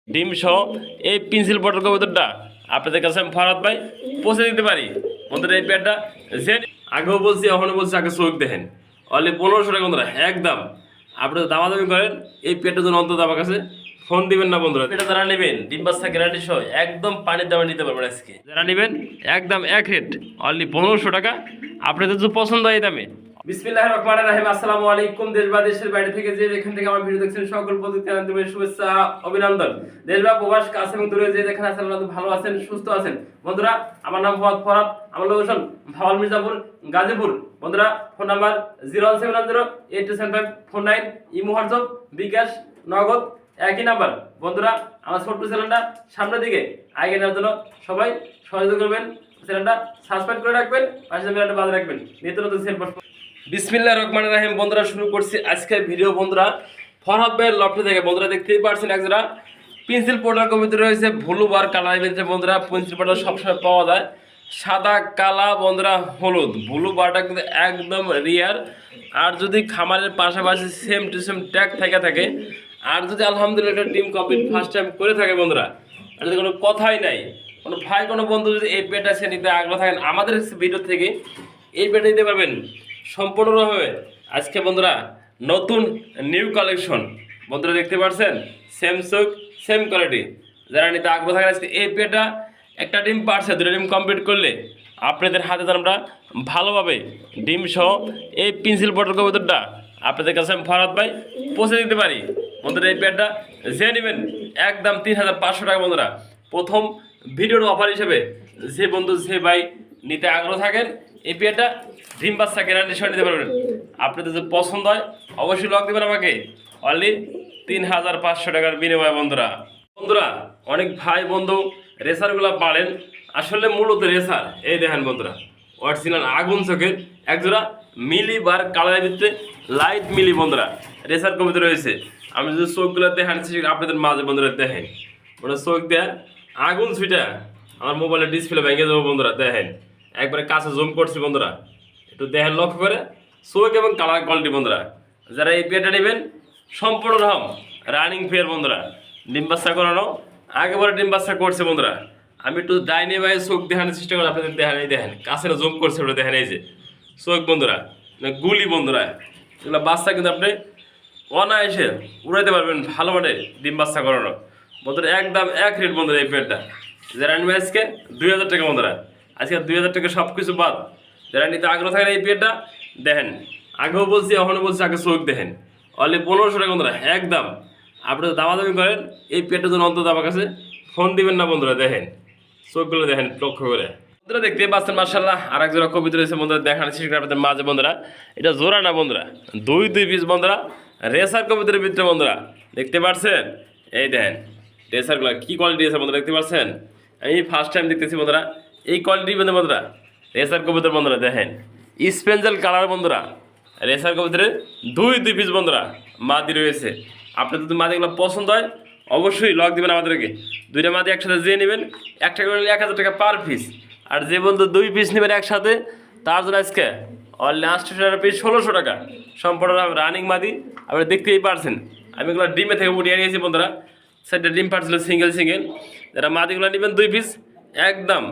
ডিম সহ এই পেন্সিল পটল কবুতরটা আপনাদের কাছে আমি ফরহাদ ভাই পৌঁছে দিতে পারি। বন্ধুরা এই পেয়ারটা যে আগেও বলছি এখনও বলছি, আগে চোখ দেখেন অনলি 1500 টাকা বন্ধুরা একদম। আপনারা দামাদামি করেন এই পেয়ারটার জন্য অন্তত আমার কাছে ফোন দিবেন না বন্ধুরা। এটা যারা নেবেন ডিম বাচ্চা গ্যারান্টি সহ একদম পানির দামে নিতে পারবেন আজকে। যারা নেবেন একদম এক রেট অনলি 1500 টাকা, আপনাদের যদি পছন্দ হয় এই দামে। বিসমিল্লাহির রহমানির রহিম। আসসালামু আলাইকুম। দেশ বা দেশের বাইরে থেকে যে যেখান থেকে আমার ভিডিও দেখছেন সকল প্রত্যেককে আন্তরিক শুভেচ্ছা অভিনন্দন। দেশ বা প্রবাস কাছে এবং দূরে যে যেখানে আছেন আপনারা ভালো আছেন সুস্থ আছেন। বন্ধুরা আমার নাম ফরহাদ, আমার লোকেশন ভাওয়াল মির্জাপুর গাজীপুর। বন্ধুরা ফোন নাম্বার 01708275449, ইমো হোয়াটসঅ্যাপ বিকাশ নগদ একই নাম্বার। বন্ধুরা আমার ছোট্ট চ্যানেলটা সামনের দিকে আগে নেওয়ার জন্য সবাই সহযোগিতা করবেন, চ্যানেলটা সাবস্ক্রাইব করে রাখবেন, পাশে বেলটা বাজিয়ে রাখবেন নিত্য নতুন সেল। বিসমিল্লাহির রহমানির রহিম। বন্ধুরা শুরু করছি আজকের ভিডিও। বন্ধুরা ফরহাদ ভাইয়ের লফটে থেকে বন্ধুরা দেখতেই পাচ্ছেন একজোড়া পেন্সিল পটার কবিতা রয়েছে ব্লু বার কালার ভিতরে। বন্ধুরা পেন্সিল পটার সবসময় পাওয়া যায় সাদা কালা, বন্ধুরা হলুদ, ব্লু বারটা কিন্তু একদম রিয়ার। আর যদি খামারের পাশাপাশি সেম টু সেম ট্যাগ থাকে আর যদি আলহামদুলিল্লাহ একটা টিম কমপ্লিট ফার্স্ট টাইম করে থাকে বন্ধুরা, আর কোনো কথাই নাই। কোনো ভাই কোনো বন্ধু যদি এই পেটা সে নিতে আগ্রহ থাকেন আমাদের ভিডিও থেকে এই পেটা নিতে পারবেন সম্পূর্ণভাবে। আজকে বন্ধুরা নতুন নিউ কালেকশন বন্ধুরা দেখতে পাচ্ছেন, সেম চোখ সেম কোয়ালিটি। যারা নিতে আগ্রহ থাকেন আজকে এই পেটা একটা ডিম পারছে, দুটো ডিম কমপ্লিট করলে আপনাদের হাতে আমরা ভালোভাবে ডিম সহ এই পেন্সিল পটল কবুতরটা আপনাদের কাছে আমি ফরহাদ ভাই পৌঁছে দিতে পারি। বন্ধুরা এই পেয়ারটা যে নেবেন একদম 3500 টাকা। বন্ধুরা প্রথম ভিডিওর অফার হিসেবে যে বন্ধু যে ভাই নিতে আগ্রহ থাকেন এই পেয়ারটা ডিম বাচ্চা গ্যারান্টি সহ নিতে পারবেন। আপনাদের যদি পছন্দ হয় অবশ্যই লক দেবেন আমাকে অনলি 3500 টাকার বিনিময়ে। বন্ধুরা বন্ধুরা অনেক ভাই বন্ধু রেসারগুলো পারেন, আসলে মূলত রেসার এই দেখেন বন্ধুরা অরিজিনাল আগুন চোখের একজোড়া মিলি বার কালারের ভিতরে লাইট মিলি বন্ধুরা রেসার কবিতা রয়েছে। আমি যদি চোখগুলো দেখেন আপনাদের মাঝে বন্ধুরা দেখেন ওটা চোখ দেয়া আগুন ছুটা আমার মোবাইলের ডিসপ্লে ভেঙে যাবো বন্ধুরা। দেখেন একবারে কাছে জুম করছি বন্ধুরা, একটু দেখেন লক্ষ্য করে চোখ এবং কালার কোয়ালিটি। বন্ধুরা যারা এই পেয়ারটা নেবেন সম্পূর্ণ রকম রানিং পেয়ার বন্ধুরা, ডিম বাচ্চা করানো আগেবারে ডিম বাচ্চা করছে বন্ধুরা। আমি একটু ডাইনে ভাই চোখ দেখানোর চেষ্টা করি আপনাদের, দেখেন এই দেখেন কাছে জুম করছে ওটা দেখেন এই যে চোখ বন্ধুরা গুলি বন্ধুরা। এগুলো বাচ্চা কিন্তু আপনি অনায়াসে উড়াইতে পারবেন ভালো মানে ডিম বাচ্চা করানো বন্ধুরা। একদম এক রেট বন্ধুরা এই পেয়ারটা। যারা নিবে আজকে 2000 টাকা বন্ধুরা, আজকে 2000 টাকা সব কিছু বাদ। যারা নিতে আগ্রহ থাকেন এই পেয়ারটা দেখেন, আগেও বলছি এখনও বলছি, আগে চোখ দেখেন অনলি 1500 টাকা বন্ধুরা একদম। আপনারা দামাদামি করেন এই পেয়ারটার জন্য অন্তত আমার কাছে ফোন দিবেন না বন্ধুরা। দেখেন চোখগুলো দেখেন লক্ষ্য করে বন্ধুরা দেখতে পাচ্ছেন মার্শাল্লাহ। আর এক জোড়া কবিতা রয়েছে বন্ধুরা দেখান আপনাদের মাঝে বন্ধুরা। এটা জোড়া না বন্ধুরা, দুই পিস বন্ধুরা রেসার কবিতার ভিতরে বন্ধুরা দেখতে পাচ্ছেন। এই দেখেন রেসারগুলো কি কোয়ালিটি আছে বন্ধুরা দেখতে পাচ্ছেন। আমি ফার্স্ট টাইম দেখতেছি বন্ধুরা এই কোয়ালিটি বন্ধুরা রেসার কবিতার বন্ধুরা। দেখেন স্পেঞ্জাল কালার বন্ধুরা রেসার কবিতারে দুই পিস বন্ধুরা মাদি রয়েছে। আপনার যদি মাদিগুলো পছন্দ হয় অবশ্যই লক দেবেন আমাদেরকে। দুইটা মাদি একসাথে যে নেবেন একটা করে 1000 টাকা পার পিস। আর যে বন্ধু 2 পিস নেবেন একসাথে তার জন্য আজকে অনলি 800 টাকা পিস 1600 টাকা সম্পূর্ণ রানিং মাদি। আপনারা দেখতেই পারছেন আমি এগুলো ডিমে থেকে উঠিয়ে নিয়েছি বন্ধুরা। সেটা ডিম পাচ্ছিল সিঙ্গেল। যারা মাদিগুলো নেবেন 2 পিস একদম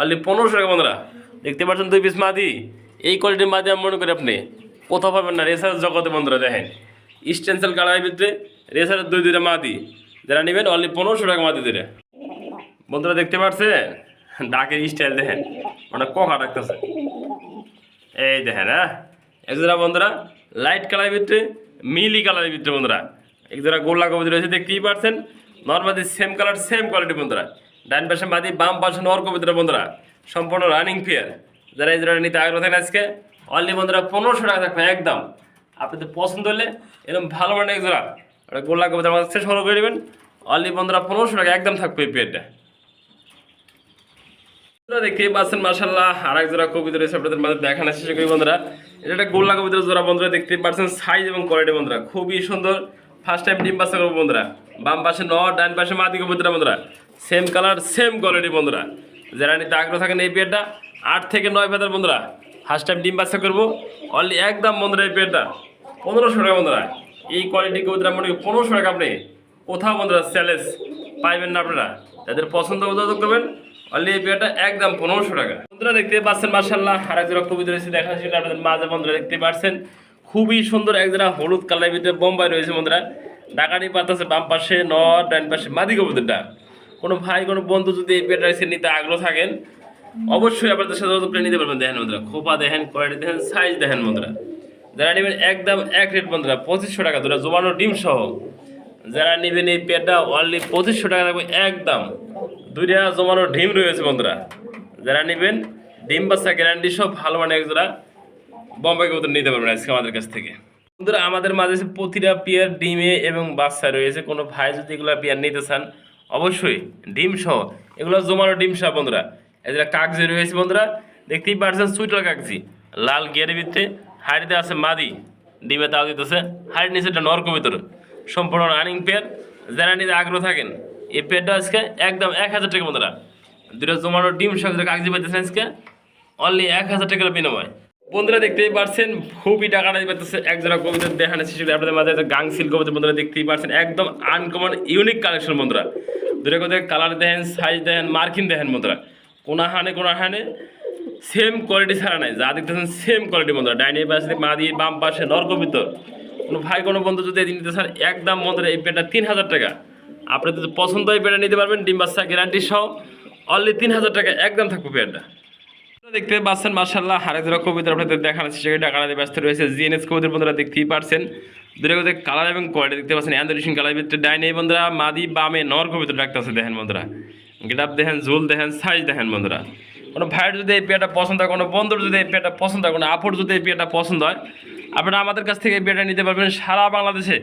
অনলি 1500 টাকা বন্ধুরা। দেখতে পাচ্ছেন 2 পিস মাদি। এই কোয়ালিটির মাদি আমি মনে করি আপনি কোথাও পাবেন না রেসার জগতে বন্ধুরা। দেখেন স্টেন্সিল কালারের ভিতরে রেসারের দুইটা মাদি। যারা নেবেন অনলি 1500 টাকা মাদি দিলে বন্ধুরা। দেখতে পাচ্ছেন ডাকের স্টাইল দেখেন ওটা কোকা ডাকতেছে এই দেখেন। হ্যাঁ একজোড়া বন্ধুরা লাইট কালারের ভিতরে মিলি কালারের ভিতরে বন্ধুরা একজোড়া গোল্লা কবুতর রয়েছে দেখতেই পাচ্ছেন। Normally same colour same quality বন্ধুরা। ডান পাশে মাদি বাম পাশে নর কবুতর বন্ধুরা সম্পূর্ণ রানিং পেয়ার। যারা এই জোড়া নিতে আগ্রহ থাকেন আজকে অনলি বন্ধুরা 1500 টাকা থাকবে একদম। আপনাদের পছন্দ হলে এরকম ভালো মানে একজোড়া ওটা গোল্লা কবুতর আমাদের শেষ করে দেবেন অনলি বন্ধুরা 1500 টাকা একদম থাকবে এই পেয়ারটা। দেখতেই পাচ্ছেন মার্শাল্লাহ আর এক জোড়া কবিতা রয়েছে আপনাদের মাঝে দেখানোর চেষ্টা করি বন্ধুরা। এটা একটা গোল্লা কবিতার জোড়া বন্ধুরা দেখতেই পাচ্ছেন সাইজ এবং কোয়ালিটি বন্ধুরা খুবই সুন্দর। ফার্স্ট টাইম ডিম বাচ্চা করবো বন্ধুরা। বাম পাশে নর ডান পাশে মাদি কবিতা বন্ধুরা সেম কালার সেম কোয়ালিটি বন্ধুরা। যারা নিতে আগ্রহ থাকেন এই পেয়ারটা 8 থেকে 9 ফেদার বন্ধুরা ফার্স্ট টাইম ডিম বাচ্চা করবো অনলি একদম বন্ধুরা এই পেয়ারটা 1500 টাকা বন্ধুরা। এই কোয়ালিটি কবিতা মনে 1500 টাকা আপনি কোথাও বন্ধুরা চ্যালেঞ্জ পাইবেন না আপনারা। যাদের পছন্দ যোগাযোগ করবেন। অনলি এই পেয়ারটা একদম 1500 টাকা। বন্ধুরা দেখতে পাচ্ছেন মাশাআল্লাহ আর এক জোড়া কবুতর রয়েছে, দেখা সেটা আপনাদের মাঝে বন্ধুরা দেখতে পাচ্ছেন খুবই সুন্দর এক জোড়া হলুদ কালারের ভিতরে বোম্বাই রয়েছে বন্ধুরা। ডাকানি পাতাছে বাম পাশে নর, ডান পাশে মাদি কবুতরটা। কোনো ভাই কোনো বন্ধু যদি এই পেয়ারটা এসে নিতে আগ্রহ থাকেন অবশ্যই আপনাদের সাথে যোগাযোগ করে নিতে পারবেন। দেখেন বন্ধুরা, খোপা দেখেন, কোয়ালিটি দেখেন, সাইজ দেখেন বন্ধুরা। যারা নেবেন একদম এক রেট বন্ধুরা 2500 টাকা ধরে জমানো ডিম সহ। যারা নেবেন এই পেয়ারটা অনলি 2500 টাকা থাকবে একদম। দুইটা জমানো ডিম রয়েছে বন্ধুরা। যারা নেবেন ডিম বাচ্চা গ্যারান্টি সব ভালো মানে এক জোড়া বোম্বাই কবুতর নিতে পারবেন আজকে আমাদের কাছ থেকে। বন্ধুরা আমাদের মাঝে প্রতিটা পেয়ার ডিমে এবং বাচ্চা রয়েছে। কোনো ভাই যদি এগুলো পেয়ার নিতে চান অবশ্যই ডিম সহ, এগুলো জমানো ডিম সহ বন্ধুরা। এদের কাগজি রয়েছে বন্ধুরা, দেখতেই পাচ্ছেন সুইটার কাগজি লাল গিয়ারের ভিতরে। হাড়িতে আছে মাদি, ডিমে তাও দিতেছে। হাড়ির নিচে একটা নর কবুতর, সম্পূর্ণ রানিং পেয়ার। যারা নিতে আগ্রহ থাকেন এই পেয়ারটা আজকে একদম 1000 টাকা বন্ধুরা। দুটো জমানো ডিম সহ কাগজি পাইতেছেন আজকে অনলি 1000 টাকার বিনিময়। বন্ধুরা দেখতেই পাচ্ছেন খুবই টাকাটা পাইতেছে এক জোড়া কবুতর দেখানো শিশু আপনাদের মাঝে গাংসিল কবুতর বন্ধুরা দেখতেই পাচ্ছেন একদম আনকমন ইউনিক কালেকশন বন্ধুরা। দুটো কবুতর কালার দেখেন, সাইজ দেখেন, মার্কিং দেখেন বন্ধুরা। কোনা হানে সেম কোয়ালিটি ছাড়া নাই, যা দেখতেছেন সেম কোয়ালিটি বন্ধুরা। ডাইনের পাশে মাদি, বাম পাশে নর কবুতর। কোনো ভাই কোনো বন্ধু যদি এদিন নিতে চান একদম বন্ধুরা এই পেয়ারটা 3000 টাকা। আপনি যদি পছন্দ হয় পেয়ারটা নিতে পারবেন ডিম বাচ্চা গ্যারান্টি সহ অনলি 3000 টাকা একদম থাকবে পেয়ারটা। দেখতে পাচ্ছেন মাশাআল্লাহ আরেক জোড়া কবুতর আপনাদের দেখানো সেটাকে ডাকাতে ব্যস্ত রয়েছে। জিএনএস কবুতর বন্ধুরা দেখতেই পাচ্ছেন দুটো কবুতর কালার এবং কোয়ালিটি দেখতে পাচ্ছেন অ্যান্ডারসন কালার ভিতরে। ডাইনে বন্ধুরা মাদি, বামে নর কবুতর ডাকতেছে দেখেন বন্ধুরা। গেটআপ দেখেন, ঝোল দেখেন, সাইজ দেখেন বন্ধুরা। কোনো ভাইয়ের যদি এই পেয়ারটা পছন্দ হয়, কোনো বন্ধুর যদি এই পেয়ারটা পছন্দ হয়, কোনো আপুর যদি এই পেয়ারটা পছন্দ হয়, আপনারা আমাদের কাছ থেকে এই পেয়ারটা নিতে পারবেন সারা বাংলাদেশে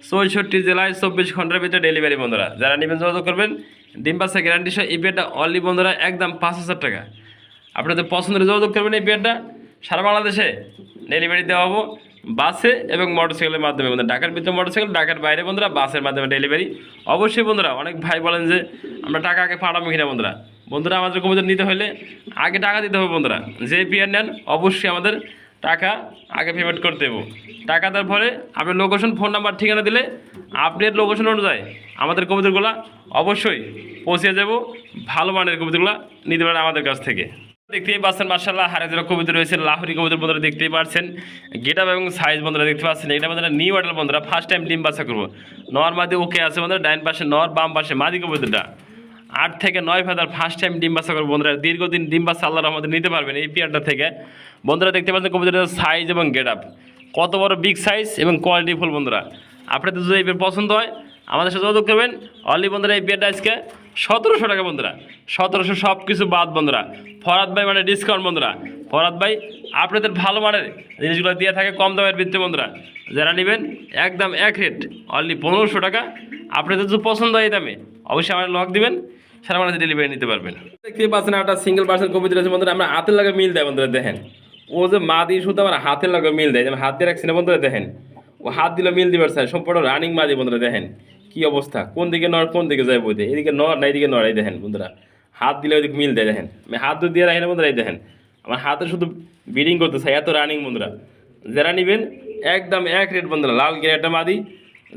64 জেলায় 24 ঘন্টার ভিতরে ডেলিভারি বন্ধুরা। যারা নেবেন যোগাযোগ করবেন। ডিম বাচ্চা গ্যারান্টি সহ এই পেয়ারটা অনলি বন্ধুরা একদম 5000 টাকা। আপনাদের পছন্দের যোগাযোগ করবেন এই পেয়ারটা সারা বাংলাদেশে ডেলিভারি দেওয়া হবো বাসে এবং মোটরসাইকেলের মাধ্যমে বন্ধুরা। ঢাকার ভিতরে মোটরসাইকেল, ঢাকার বাইরে বন্ধুরা বাসের মাধ্যমে ডেলিভারি। অবশ্যই বন্ধুরা অনেক ভাই বলেন যে আমরা টাকা আগে পাঠাবো কিনা বন্ধুরা। বন্ধুরা আমাদের কবুতর নিতে হলে আগে টাকা দিতে হবে বন্ধুরা। যে পেয়ার নেন অবশ্যই আমাদের টাকা আগে পেমেন্ট করতে দেবো। টাকা দেওয়ার পরে আপনি লোকেশন, ফোন নাম্বার, ঠিকানা দিলে আপডেট লোকেশন অনুযায়ী আমাদের কবুতরগুলো অবশ্যই পৌঁছে যাবো। ভালো মানের কবুতরগুলো নিতে পারেন আমাদের কাছ থেকে। দেখতেই পাচ্ছেন মাশাআল্লাহ আরেক জোড়া কবুতর রয়েছে লাহোরি কবুতর বন্ধুরা দেখতেই পাচ্ছেন। গেটআপ এবং সাইজ বন্ধুরা দেখতে পাচ্ছেন। এটা বন্ধুরা নিউ অর্ডার বন্ধুরা, ফার্স্ট টাইম ডিম বাচ্চা করবো। নর মাদি ওকে আছে বন্ধুরা, ডাইন পাশে নর, বাম পাশে মাদি কবুতরটা। 8 থেকে 9 ফেদার ফার্স্ট টাইম ডিম বাচ্চা করবো বন্ধুরা। দীর্ঘদিন ডিম বাচ্চা আল্লাহর রহমতে নিতে পারবেন এই পেয়ারটা থেকে বন্ধুরা। দেখতে পাচ্ছেন কবুতরের সাইজ এবং গেটআপ কত বড় বিগ সাইজ এবং কোয়ালিটি ফুল বন্ধুরা। আপনাদের যদি এই পেয়ার পছন্দ হয় আমাদের সাথে যোগাযোগ করবেন। অনলি বন্ধুরা এই পেয়ারটা আজকে 1700 টাকা বন্ধুরা। 1700 সব কিছু বাদ বন্ধুরা। ফরাদ ভাই মানে ডিসকাউন্ট বন্ধুরা। ফরাদ ভাই আপনাদের ভালো মানের জিনিসগুলো দিয়ে থাকে কম দামের ভিত্তিতে বন্ধুরা। যারা নেবেন একদম এক রেট অনলি 1500 টাকা। আপনাদের যদি পছন্দ হয় এই দামে অবশ্যই আমার লক দিবেন, সারা বাংলাদেশে ডেলিভারি নিতে পারবেন। দেখতে পাচ্ছেন একটা সিঙ্গেল পার্সেন্ট কবিতা রয়েছে বন্ধুরা। আমরা হাতের লাগে মিল দেয় বন্ধুরা। দেখেন ও যে মা দিয়ে শুধু আমার হাতের লাগে মিল দেয়, যেমন হাত দিয়ে রাখছি না বন্ধুরা। দেখেন ও হাত দিলে মিল দিবার চাই, সম্পূর্ণ রানিং মা দিয়ে বন্ধুরা। দেখেন কি অবস্থা, কোন দিকে নর কোন দিকে যায় বইতে, এদিকে নর না এদিকে নর। এই দেখেন বন্ধুরা হাত দিলে ওইদিকে মিল দেয়। দেখেন আমি হাত দিয়ে রাখি না বন্ধুরা। এই দেখেন আমার হাতে শুধু বিডিং করতে চাই, এত রানিং বন্ধুরা। যারা নেবেন একদম এক রেট বন্ধুরা। লাল গিয়ারটা মাদি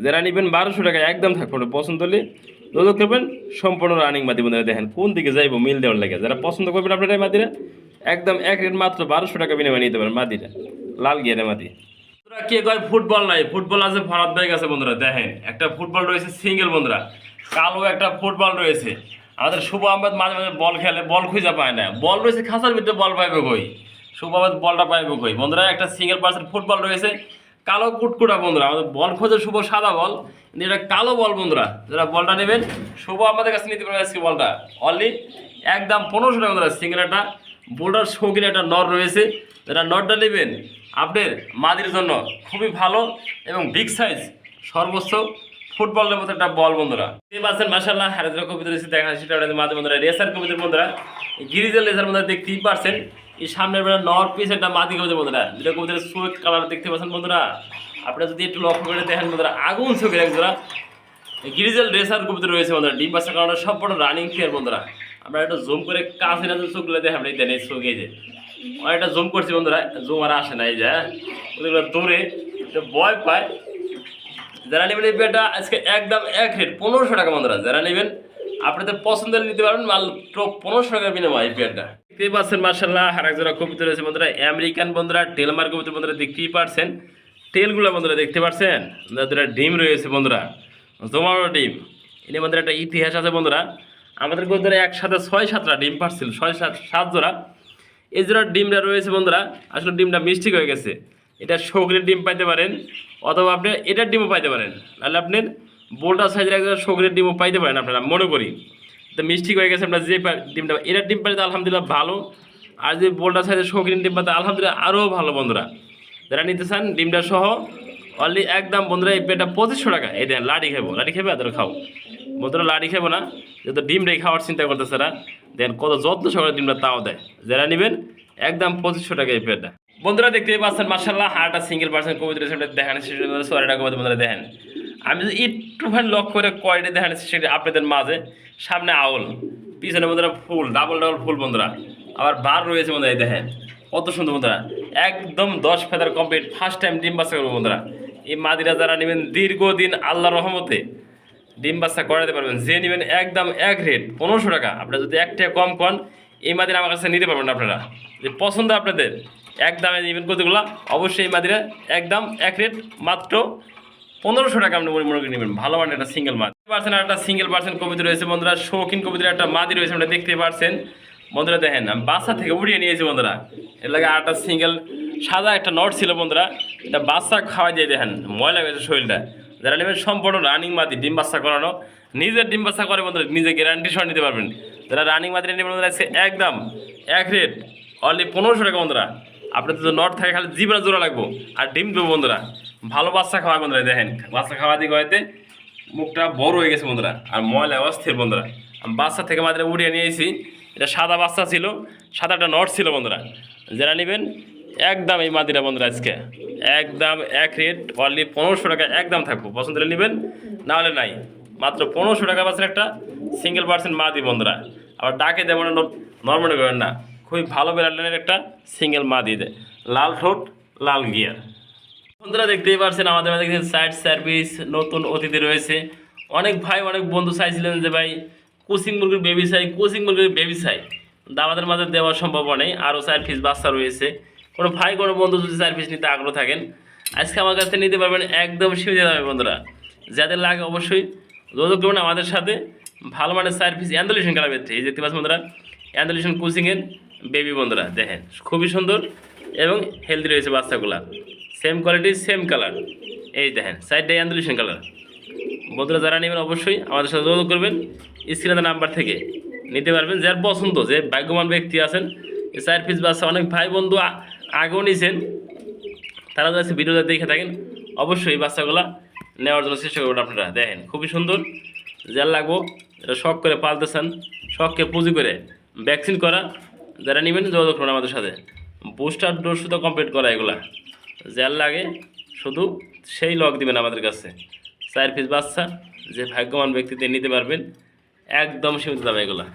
যারা নেবেন 1200 টাকা একদম থাকবে। পছন্দ হলে যোগাযোগ করবেন। সম্পূর্ণ রানিং মাদি বন্ধুরা। দেখেন কোন দিকে যাইবো মিল দেওয়ার লাগে। যারা পছন্দ করবেন আপনারা এই মাদিরা একদম এক রেট মাত্র 1200 টাকা বিনিময়ে নিতে পারেন মাদিটা, লাল গিয়ারের মাদি। কে কয় ফুটবল নাই, ফুটবল আছে ফরাদ ভাই আছে বন্ধুরা। দেখেন একটা ফুটবল রয়েছে সিঙ্গেল বন্ধুরা, কালো একটা ফুটবল রয়েছে। আমাদের শুভ আহমেদ মাঝে মাঝে বল খেলে, বল খুঁজে পায় না। বল রয়েছে খাঁচার ভিতরে, বল পাইবে কই? শুভ আহমেদ বলটা পাইবে কই বন্ধুরা? একটা সিঙ্গেল পার্সেন্ট ফুটবল রয়েছে কালো কুটকুটা বন্ধুরা। আমাদের বল খোঁজে শুভ সাদা বল, কিন্তু এটা কালো বল বন্ধুরা। যারা বলটা নেবেন শুভ আমাদের কাছে নিতে পারবেন আজকে বলটা অনলি একদম 1500 টাকা বন্ধুরা। সিঙ্গেল একটা বোল্ডার শৌখিন একটা নর রয়েছে। যারা নরটা নেবেন আপনার মাদির জন্য খুবই ভালো এবং বিগ সাইজ সর্বোচ্চ ফুটবলের মতো একটা বল বন্ধুরা। এই পাচ্ছেন মাশাআল্লাহ হারেজরা কবিতর এসে দেখা সেটা মাঝে বন্ধুরা। রেসার কবিতর বন্ধুরা, গিরিজেল রেসার মধ্যে দেখতেই পারছেন। এই সামনের বেলা নর পিস একটা মাদি কবিতর বন্ধুরা। যেটা কবিতরের সুইট কালার দেখতে পাচ্ছেন বন্ধুরা। আপনারা যদি একটু লক্ষ্য করে দেখেন বন্ধুরা, আগুন চোখের একজোড়া গিরিজেল রেসার কবিতর রয়েছে বন্ধুরা। ডিম বাচ্চার কারণে সম্পূর্ণ রানিং ফেয়ার বন্ধুরা। আমরা একটু জুম করে কাছে না চোখগুলো দেখেন এই দেন এই চোখ এই যে অনেকটা জুম করছি বন্ধুরা। জুম আর আসে না, এই যে ওগুলো দৌড়ে ভয় পায়। যারা নেবেন এই পেয়ারটা আজকে একদম এক রেট 1500 টাকা বন্ধুরা। যারা নেবেন আপনাদের পছন্দের নিতে পারবেন মাত্র 1500 টাকার বিনিময়ে এই পেয়ারটা। দেখতেই পাচ্ছেন মাশাআল্লাহ আর এক জোড়া কবুতর রয়েছে বন্ধুরা, আমেরিকান বন্ধুরা টেলমার কবুতর বন্ধুরা দেখতেই পাচ্ছেন। টেলগুলো বন্ধুরা দেখতে পাচ্ছেন, দুটা ডিম রয়েছে বন্ধুরা, জমানো ডিম। এর মধ্যে একটা ইতিহাস আছে বন্ধুরা, আমাদের কবুতরে একসাথে 6-7টা ডিম পারছিল, 6-7 জোড়া। এই জোড়ার ডিমটা রয়েছে বন্ধুরা, আসলে ডিমটা মিষ্টি হয়ে গেছে। এটা শৌখিনের ডিম পাইতে পারেন, অথবা আপনি এটার ডিমও পাইতে পারেন, নাহলে আপনি বোল্টা সাইজের একজন শৌখিনের ডিমও পাইতে পারেন আপনারা মনে করি। তো মিষ্টি হয়ে গেছে আপনার যে ডিমটা, এটার ডিম পাইতে আলহামদুলিল্লাহ ভালো, আর যে বোল্টা সাইজের শৌখিনের ডিম পাইতে আলহামদুলিল্লাহ আরও ভালো বন্ধুরা। যারা নিতে চান ডিমটা সহ অনলি একদম বন্ধুরা এই পেটা 2500 টাকা। এই দেন লাড়ি খাবো, লাড়ি খাবে আদর খাও বন্ধুরা, লাড়ি খাবো না যেহেতু ডিমটাই খাওয়ার চিন্তা করতেছে না। দেন কত যত্ন সহকারে ডিমটা তাও দেয়। যারা নেবেন একদম 2500 টাকা এই পেটা। বন্ধুরা দেখতেই পাচ্ছেন মাশাআল্লাহ হারটা সিঙ্গেল পার্সেন্ট কবুতর সামনে দেখানো চেষ্টা কবুতর বন্ধুরা দেখেন। আমি যদি একটুখানি লক করে কয়টা দেখানো চেষ্টা আপনাদের মাঝে, সামনে আউল, পিছনে বন্ধুরা ফুল, ডাবল ফুল বন্ধুরা, আবার বার রয়েছে বন্ধুরা, এই দেখেন কত সুন্দর বন্ধুরা, একদম 10 ফেদার কমপ্লিট, ফার্স্ট টাইম ডিম বাচ্চা করবো বন্ধুরা। এই মাদিরা যারা নেবেন দীর্ঘদিন আল্লাহর রহমতে ডিম বাচ্চা করাতে পারবেন। যে নেবেন একদম এক রেট 1500 টাকা। আপনারা যদি এক টাকা কম কন এই মাদিরা আমার কাছে নিতে পারবেন আপনারা, যে পছন্দ আপনাদের এক দামে নেবেন কতগুলো, অবশ্যই এই মাদিরা একদম এক রেট মাত্র 1500 টাকা আপনি মনে করে নেবেন। ভালো মানে একটা সিঙ্গেল মাদি পার্সেন্ট, আর একটা সিঙ্গেল পার্সেন্ট কবিতা রয়েছে বন্ধুরা, শৌখিন কবিতার একটা মাদি রয়েছে আপনারা দেখতে পাচ্ছেন বন্ধুরা। দেখেন আমি বাচ্চা থেকে উড়িয়ে নিয়েছি বন্ধুরা, এর লাগে আর একটা সিঙ্গেল সাদা একটা নট ছিল বন্ধুরা, এটা বাচ্চা খাওয়াই দিয়ে দেখেন ময়লা গেছে শরীরটা। যারা নেবেন সম্পূর্ণ রানিং মাদি, ডিম বাচ্চা করানো, নিজের ডিম বাচ্চা করে বন্ধুরা, নিজে গ্যারান্টি সহ নিতে পারবেন। যারা রানিং মাদি নেবেন বন্ধুরা একদম এক রেট অনলি 1500 টাকা বন্ধুরা। আপনাদের যদি নট থাকে খালি জিবরা জোড়া লাগবো আর ডিম দেবো বন্ধুরা, ভালো বাচ্চা খাওয়া বন্ধুরা। দেখেন বাচ্চা খাওয়া দিয়ে খাওয়াতে মুখটা বড় হয়ে গেছে বন্ধুরা, আর ময়লা অস্থির বন্ধুরা। আমি বাচ্চা থেকে মাদিরা উড়িয়ে নিয়েছি, এটা সাদা বাচ্চা ছিল, সাদাটা নট ছিল বন্ধুরা। যারা নেবেন একদম এই মাদিরা বন্ধুরা আজকে একদম এক রেট অনলি 1500 টাকা একদম থাকবো। পছন্দ হলে নেবেন, না হলে নাই। মাত্র 1500 টাকা পাচ্ছেন একটা সিঙ্গেল পার্সেন্ট মাদি বন্ধুরা। আবার ডাকে দেবেন নর্মালি করেন না, খুবই ভালো ব্র্যান্ডের একটা সিঙ্গেল মাদি দেয়, লাল ঠোঁট লাল গিয়ার বন্ধুরা। দেখতেই পারছেন আমাদের মাঝে সাইড সার্ভিস নতুন অতিথি রয়েছে। অনেক ভাই অনেক বন্ধু চাইছিলেন যে ভাই কোচিং মুরগির বেবি চাই, কোচিং মুরগির বেবি চাই, আমাদের মাঝে দেওয়া সম্ভব নেই। আরও 4 পিস বাচ্চা রয়েছে। কোনো ভাই কোনো বন্ধু যদি 4 পিস নিতে আগ্রহ থাকেন আজকে আমার কাছে নিতে পারবেন একদম সীমিত দামে বন্ধুরা। যাদের লাগে অবশ্যই যোগাযোগ করবেন আমাদের সাথে। ভালো মানের 4 পিস অ্যান্ডোলিশন কালার পেয়েছে, এই দেখতে পাচ্ছেন বন্ধুরা অ্যান্ডোলিশন কোচিংয়ের বেবি বন্ধুরা। দেখেন খুবই সুন্দর এবং হেলদি রয়েছে বাচ্চাগুলা, সেম কোয়ালিটি সেম কালার। এই দেখেন সাইডটাই অ্যান্ডোলিশন কালার বন্ধুরা। যারা নেবেন অবশ্যই আমাদের সাথে যোগাযোগ করবেন, স্ক্রিনের নাম্বার থেকে নিতে পারবেন। যার পছন্দ, যে ভাগ্যবান ব্যক্তি আছেন এই 4 পিস বাচ্চা অনেক ভাই বন্ধু আগেও নিয়েছেন, তারা যাচ্ছে ভিডিওতে দেখে থাকেন, অবশ্যই এই বাচ্চাগুলা নেওয়ার জন্য চেষ্টা করবেন আপনারা। দেখেন খুবই সুন্দর, যার লাগবো এটা শখ করে পালতেছেন, শখকে পুঁজি করে ভ্যাকসিন করা, যারা নেবেন যোগাযোগ করুন আমাদের সাথে। বুস্টার ডোজ শুধু কমপ্লিট করা, এগুলা যার লাগে শুধু সেই লক দিবেন আমাদের কাছে। 4 পিস বাচ্চা যে ভাগ্যবান ব্যক্তিতে নিতে পারবেন একদম সীমিত দামে এগুলা।